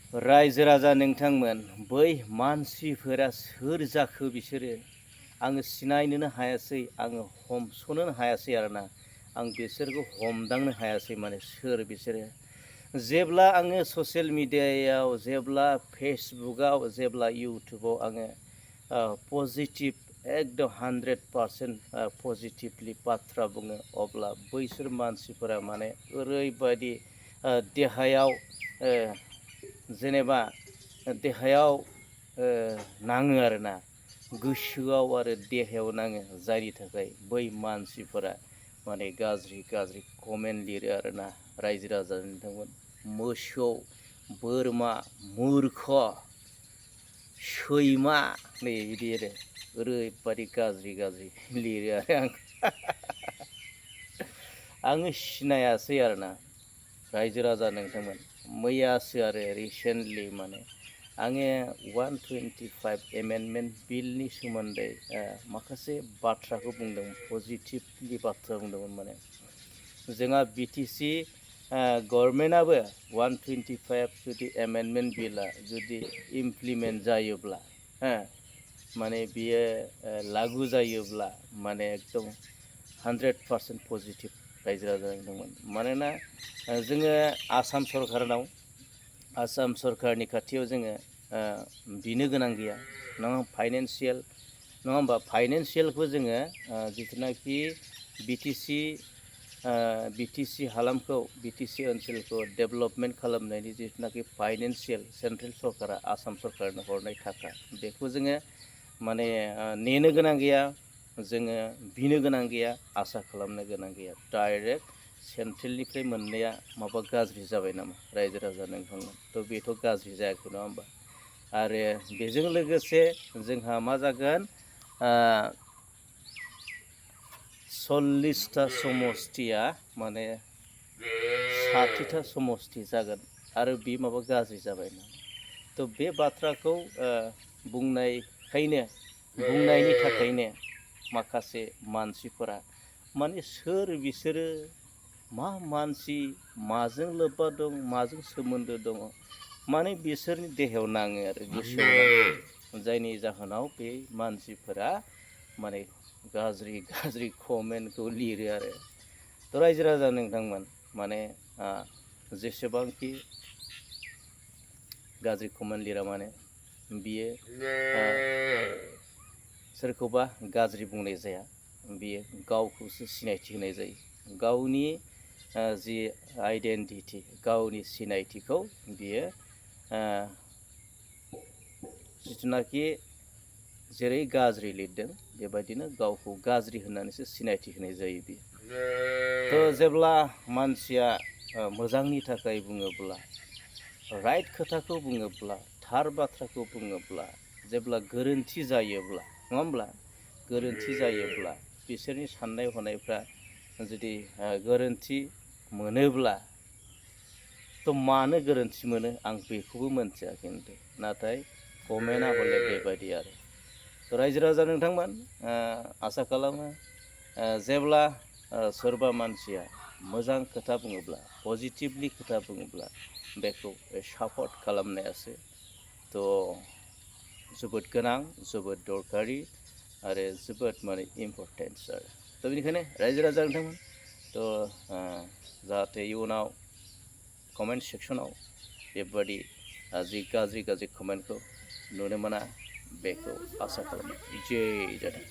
रायजो राजा नोंथांमोन बै मानसिफोरा सोर जाखो बिसोरो आङो सिनायनोनो हायासै आङो हमस'नोनो हायासै आरोना आं बिसोरखौ हमदांनो हायासै माने सोर बिसोरो जेब्ला आङो ससियेल मिडियायाव जेब्ला फेसबुकआव जेब्ला इउटुबाव आङो पजिटिभ एकदम 100% पजिटिभलि बाथ्रा बुङो अब्ला बैसोर मानसिफोरा माने ओरैबायदि देहायाव जेनेबा देहायाव नाङो आरोना गोसोआव आरो देहायाव नाङो जायनि थाखाय बै मानसिफोरा माने गाज्रि गाज्रि कमेन्ट लिरो आरोना रायजो राजा नोंथांमोन मोसौ बोरमा मूर्ख सैमा नै बिदि आरो ओरैबायदि गाज्रि गाज्रि लिरो आरो आङो सिनायासै आरोना रायजो राजा नोंथांमोन मैयासो आरो रिसेन्टलि माने आङो 125 एमेन्डमेन्ट बिलनि सोमोन्दै माखासे बाथ्राखौ बुंदों पजिटिभलि बाथ्रा बुंदोंमोन माने जोंहा बिटिसि गभर्नमेन्टआबो 125 जुदि एमेन्डमेन्ट बिला जुदि इमप्लिमेन्ट जायोब्ला माने बियो लागु जायोब्ला माने एकदम 100% पजिटिभ रायजो राजा नोंथांमोन मानोना जोङो आसाम सरकारनि खाथियाव जोङो बिनो गोनां गैया नङा फाइनान्सियेल नङा होमबा फाइनान्सियेलखौ जोङो जिथुनाखि बिटिसि हालामखौ बिटिसि ओनसोलखौ डेभेलपमेन्ट खालामनायनि जिथुनाखि फाइनान्सियेल सेन्ट्रेल सरकारा आसाम सरकारनो हरनाय थाखा बेखौ जोङो माने नेनो गोनां गैया जोङो बिनो गोनां गैया आसा खालामनो गोनां गैया डाइरेक्ट सेन्ट्रेलनिफ्राय मोननाया माबा गाज्रि जाबाय नामा रायजो राजा नोंथांमोन थ' बेथ' गाज्रि जायाखै नङा होमबा आरो बेजों लोगोसे जोंहा मा जागोन 40टा समष्टिया माने 60टा समष्टि जागोन आरो बे माबा गाज्रि जाबाय ना थ' बे बाथ्राखौ बुंनायनि थाखायनो माखासे मानसिफोरा माने सोर बिसोरो मा मानसि माजों लोब्बा दं माजों सोमोन्दो दङ माने बिसोरनि देहायाव नाङो आरो गोसोआव नाङो जायनि जाहोनाव बे मानसिफोरा माने गाज्रि गाज्रि कमेन्टखौ लिरो आरो थ' रायजो राजा नोंथांमोन माने जेसेबांखि गाज्रि कमेन्ट लिरा माने बियो सोरखौबा गाज्रि बुंनाय जाया बियो गावखौसो सिनायथि होनाय जायो गावनि जि आइडेन्टिटि गावनि सिनायथिखौ बियो जिथुनाखि जेरै गाज्रि लिरदों बेबायदिनो गावखौ गाज्रि होननानैसो सिनायथि होनाय जायो बियो थ' जेब्ला मानसिया मोजांनि थाखाय बुङोब्ला राइट खोथाखौ बुङोब्ला थार बाथ्राखौ बुङोब्ला जेब्ला गोरोन्थि जायोब्ला नङा होमब्ला गोरोन्थि जायोब्ला बिसोरनि साननाय हनायफ्रा जुदि गोरोन्थि मोनोब्ला थ' मानो गोरोन्थि मोनो आं बेखौबो मोनथिया खिन्थु नाथाय कमेन्टआ हले बेबायदि आरो रायजो राजा नोंथांमोन आसा खालामो जेब्ला सोरबा मानसिया मोजां खोथा बुङोब्ला पजिटिभलि खोथा बुङोब्ला बेखौ सापर्ट खालामनायासो थ' जोबोद गोनां जोबोद दरकारि आरो जोबोद माने इम्परटेन्स आरो थ' बेनिखायनो रायजो राजा नोंथांमोन थ' जाहाथे इयुनाव कमेन्ट सेक्सनाव बेबादि जि गाज्रि गाज्रि कमेन्टखौ नुनो मोना बेखौ आसा खालामो जय जादों।